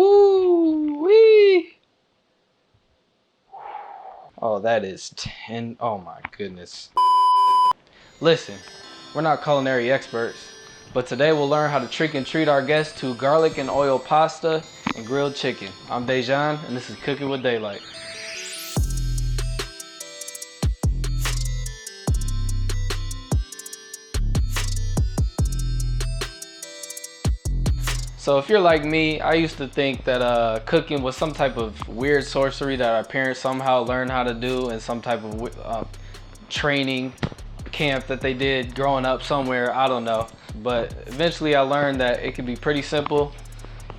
Whoo wee. Oh, that is 10. Oh my goodness. Listen, we're not culinary experts, but today we'll learn how to trick and treat our guests to garlic and oil pasta and grilled chicken. I'm Dejan, and this is Cooking with Daylite. So if you're like me, I used to think that cooking was some type of weird sorcery that our parents somehow learned how to do in some type of training camp that they did growing up somewhere, I don't know. But eventually I learned that it could be pretty simple.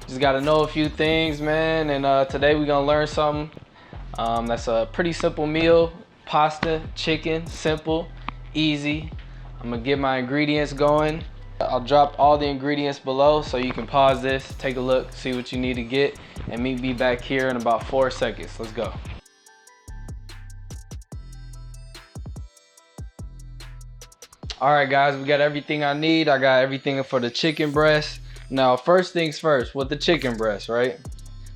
Just gotta know a few things, man. And today we're gonna learn something that's a pretty simple meal. Pasta, chicken, simple, easy. I'm gonna get my ingredients going. I'll drop all the ingredients below so you can pause this, take a look, see what you need to get, and meet me back here in about 4 seconds. Let's go. All right, guys, we got everything I need. I got everything for the chicken breast. Now, first things first, with the chicken breast, right?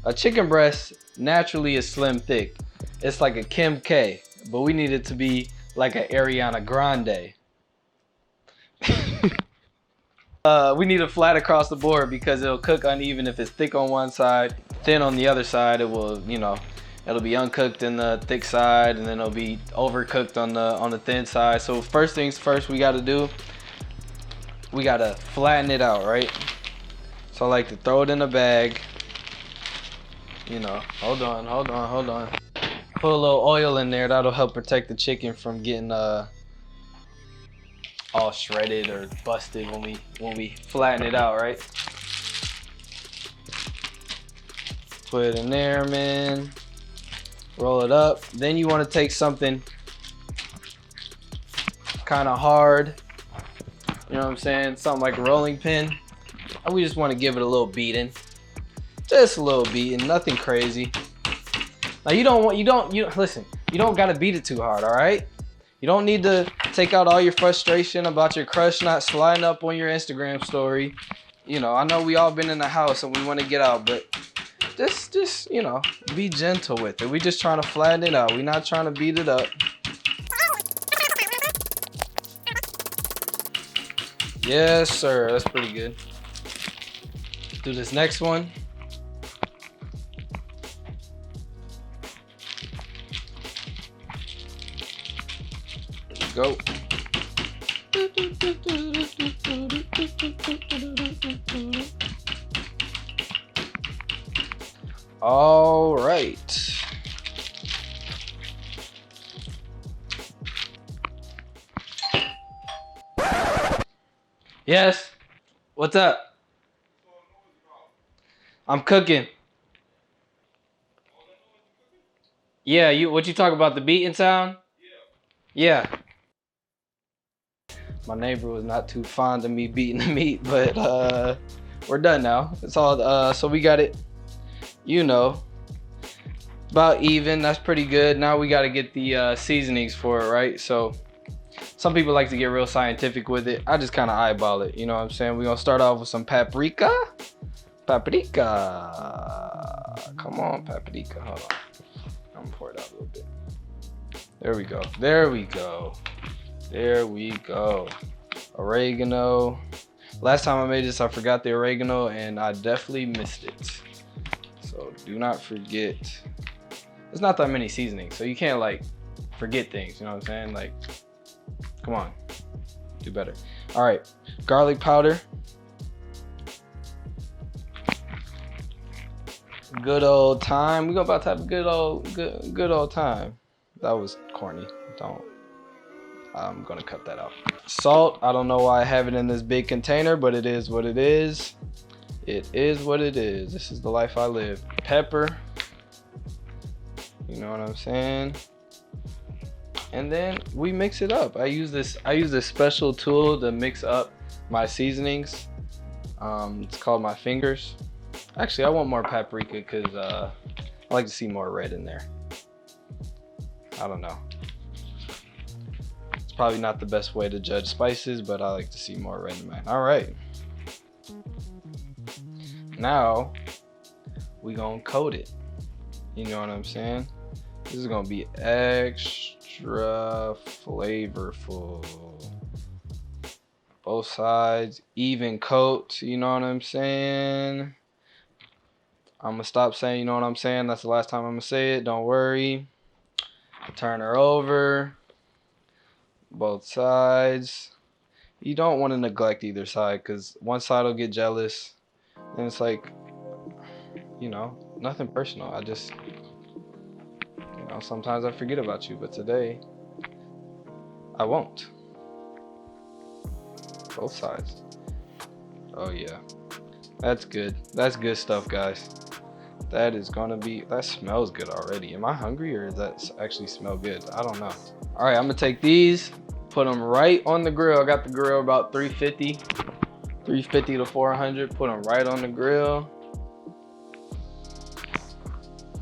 A chicken breast naturally is slim thick. It's like a Kim K, but we need it to be like an Ariana Grande. We need it flat across the board because it'll cook uneven if it's thick on one side, thin on the other side. It will, it'll be uncooked in the thick side, and then it'll be overcooked on the thin side. So first things first, we got to do, we got to flatten it out, right? So I like to throw it in a bag. Hold on. Put a little oil in there. That'll help protect the chicken from getting all shredded or busted when we flatten it out, right? Put it in there, man. Roll it up. Then you want to take something kind of hard, you know what I'm saying? Something like a rolling pin. And we just want to give it a little beating. Just a little beating, nothing crazy. Now you don't listen, you don't gotta beat it too hard, all right? You don't need to take out all your frustration about your crush not sliding up on your Instagram story. I know we all been in the house and we want to get out, but just be gentle with it. We just trying to flatten it out. We're not trying to beat it up. Yes, sir. That's pretty good. Do this next one. Go. All right. Yes. What's up? I'm cooking. Yeah, what you talk about, the beating sound? Yeah. My neighbor was not too fond of me beating the meat, but we're done now. It's all so we got it, about even. That's pretty good. Now we got to get the seasonings for it, right? So some people like to get real scientific with it. I just kind of eyeball it, you know what I'm saying? We're gonna start off with some paprika. Paprika. Come on, paprika. Hold on. I'm gonna pour it out a little bit. There we go. There we go. There we go. Oregano. Last time I made this, I forgot the oregano and I definitely missed it. So do not forget. There's not that many seasonings, so you can't forget things, you know what I'm saying? Come on, do better. All right, garlic powder. Good old thyme. We're about to have a good old time. That was corny. I'm gonna cut that out. Salt, I don't know why I have it in this big container, but it is what it is. It is what it is. This is the life I live. Pepper, you know what I'm saying? And then we mix it up. I use this special tool to mix up my seasonings. It's called my fingers. Actually, I want more paprika because I like to see more red in there. I don't know. Probably not the best way to judge spices, but I like to see more red in mine. All right. Now we gonna coat it. You know what I'm saying? This is gonna be extra flavorful. Both sides, even coat, you know what I'm saying? I'm gonna stop saying, you know what I'm saying? That's the last time I'm gonna say it, don't worry. Turn her over. Both sides. You don't want to neglect either side, because one side will get jealous. And it's like, you know, nothing personal. I just, you know, sometimes I forget about you, but today I won't. Both sides. Oh yeah, that's good. That's good stuff, guys. That is gonna be, that smells good already. Am I hungry, or does that actually smell good? I don't know. All right, I'm gonna take these, put them right on the grill. I got the grill about 350 to 400. Put them right on the grill.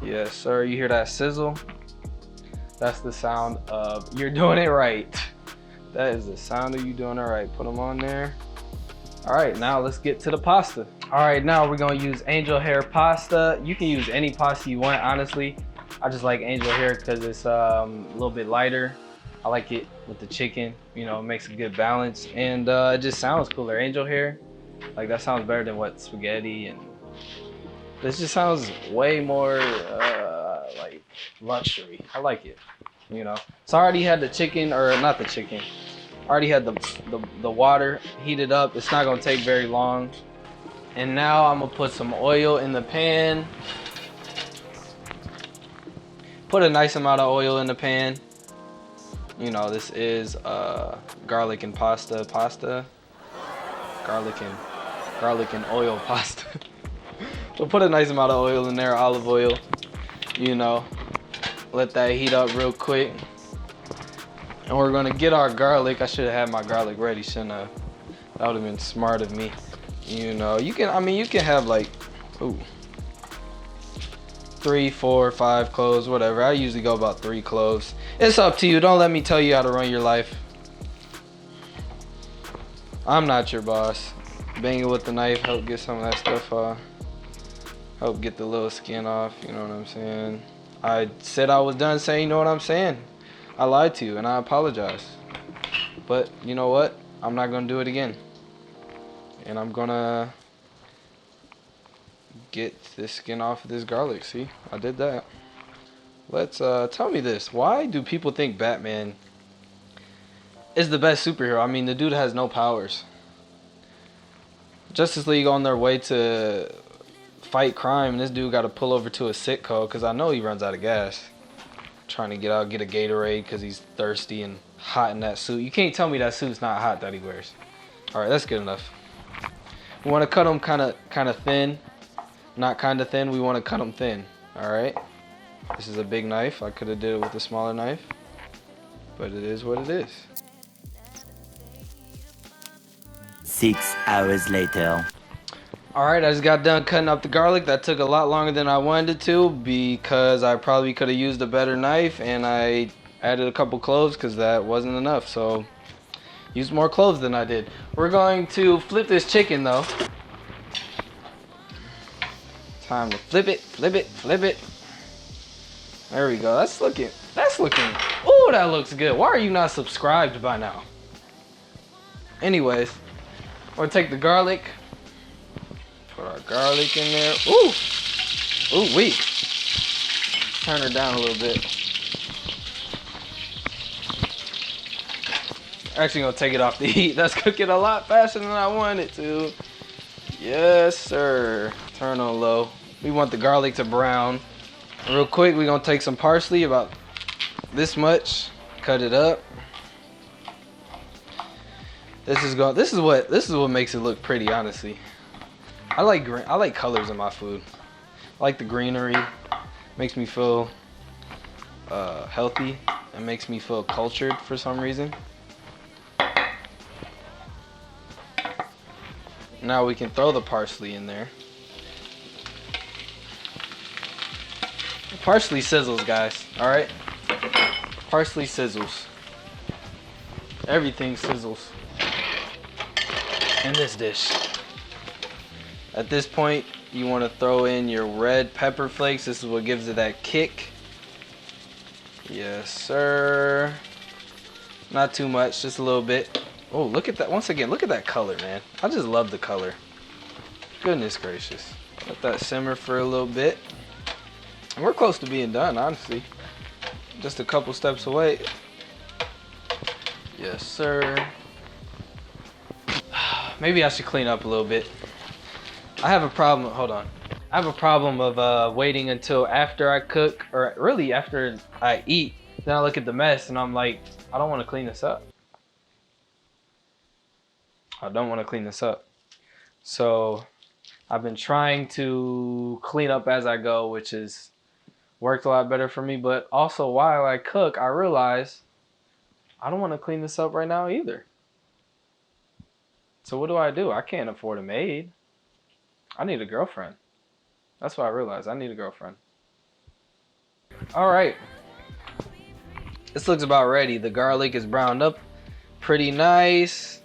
Yes, sir. You hear that sizzle? That's the sound of you're doing it right. That is the sound of you doing it right. Put them on there. All right, now let's get to the pasta. All right, now we're gonna use angel hair pasta. You can use any pasta you want, honestly. I just like angel hair because it's a little bit lighter. I like it with the chicken, you know, it makes a good balance, and it just sounds cooler. Angel hair, like that sounds better than what spaghetti, and this just sounds way more like luxury. I like it, you know. So I already had the chicken, or not the chicken. I already had the water heated up. It's not gonna take very long. And now I'm gonna put some oil in the pan. Put a nice amount of oil in the pan. You know, this is garlic and pasta. Garlic and oil pasta. So put a nice amount of oil in there, olive oil. You know, let that heat up real quick. And we're gonna get our garlic. I should have had my garlic ready, shouldn't I? That would have been smart of me. You know, you can, I mean, you can have like, 3, 4, 5 cloves, whatever. I usually go about 3 cloves. It's up to you. Don't let me tell you how to run your life. I'm not your boss. Bang it with the knife, help get some of that stuff off. Help get the little skin off, you know what I'm saying? I said I was done saying, you know what I'm saying? I lied to you, and I apologize. But you know what? I'm not gonna do it again. And I'm gonna get this skin off of this garlic. See, I did that. Let's tell me this. Why do people think Batman is the best superhero? I mean, the dude has no powers. Justice League on their way to fight crime, and this dude got to pull over to a Citgo because I know he runs out of gas. Trying to get out, get a Gatorade because he's thirsty and hot in that suit. You can't tell me that suit's not hot that he wears. All right, that's good enough. We want to cut them kind of thin. Not kind of thin, we want to cut them thin. All right. This is a big knife. I could have did it with a smaller knife, but it is what it is. 6 hours later. All right, I just got done cutting up the garlic. That took a lot longer than I wanted it to because I probably could have used a better knife, and I added a couple cloves because that wasn't enough. So used more cloves than I did. We're going to flip this chicken though. Time to flip it, flip it, flip it. There we go. That's looking. Oh, that looks good. Why are you not subscribed by now? Anyways, we'll take the garlic. Put our garlic in there. Ooh, wait. Turn her down a little bit. Actually gonna take it off the heat. That's cooking a lot faster than I wanted it to. Yes, sir. Turn on low. We want the garlic to brown. Real quick, we're gonna take some parsley, about this much. Cut it up. This is what makes it look pretty, honestly. I like colors in my food. I like the greenery. Makes me feel healthy. It makes me feel cultured for some reason. Now we can throw the parsley in there. Parsley sizzles, guys. All right. Parsley sizzles. Everything sizzles in this dish. At this point, You want to throw in your red pepper flakes. This is what gives it that kick. Yes, sir. Not too much, just a little bit. Oh, look at that. Once again, look at that color, man. I just love the color. Goodness gracious. Let that simmer for a little bit. And we're close to being done, honestly. Just a couple steps away. Yes, sir. Maybe I should clean up a little bit. I have a problem. Hold on. I have a problem of waiting until after I cook, or really after I eat. Then I look at the mess and I'm like, I don't want to clean this up. I don't want to clean this up. So I've been trying to clean up as I go, which has worked a lot better for me. But also while I cook, I realize I don't want to clean this up right now either. So what do? I can't afford a maid. I need a girlfriend. That's what I realized. I need a girlfriend. All right. This looks about ready. The garlic is browned up pretty nice.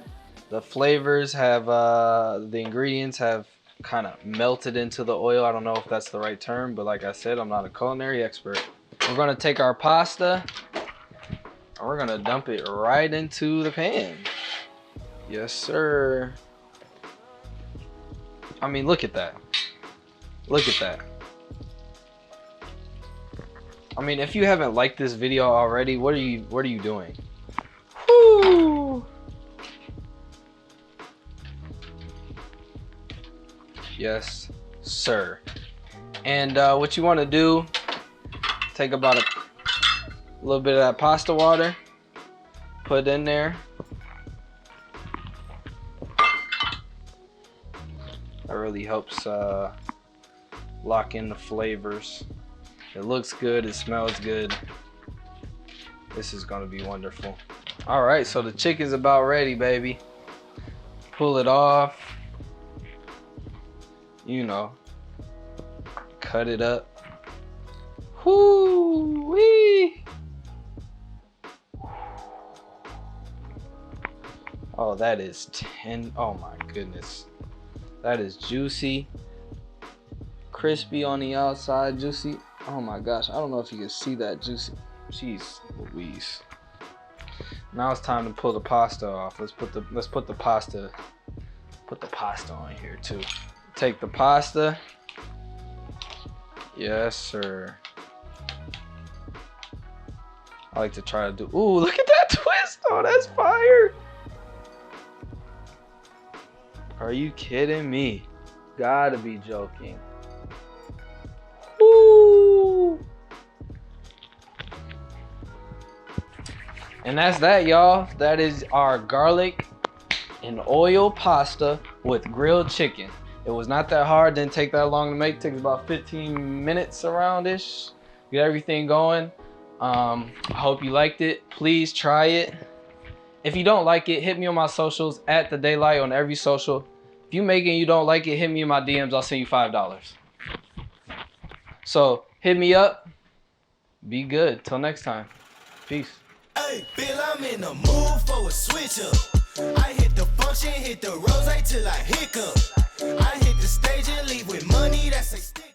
The flavors have, the ingredients have kind of melted into the oil. I don't know if that's the right term, but like I said, I'm not a culinary expert. We're gonna take our pasta and we're gonna dump it right into the pan. Yes, sir. I mean, look at that. Look at that. I mean, if you haven't liked this video already, what are you doing? Woo! Yes, sir. And what you want to do, take about a little bit of that pasta water, put it in there. That really helps lock in the flavors. It looks good, it smells good. This is gonna be wonderful. All right, so the chicken's about ready, baby. Pull it off. You know, cut it up. Whoo-wee! Oh, that is oh my goodness. That is juicy, crispy on the outside, juicy. Oh my gosh, I don't know if you can see that juicy. Jeez Louise. Now it's time to pull the pasta off. Let's put the pasta on here too. Take the pasta. Yes, sir. I like to try to do. Ooh, look at that twist! Oh, that's fire! Are you kidding me? Gotta be joking. Woo! And that's that, y'all. That is our garlic and oil pasta with grilled chicken. It was not that hard, didn't take that long to make. It takes about 15 minutes around-ish. Get everything going. I hope you liked it. Please try it. If you don't like it, hit me on my socials at the Daylite on every social. If you make it and you don't like it, hit me in my DMs. I'll send you $5. So hit me up. Be good. Till next time. Peace. Hey, Bill, I'm in the mood for a switch up. I hit the function, hit the rose till I hiccup. I hit the stage and leave with money that's a stick.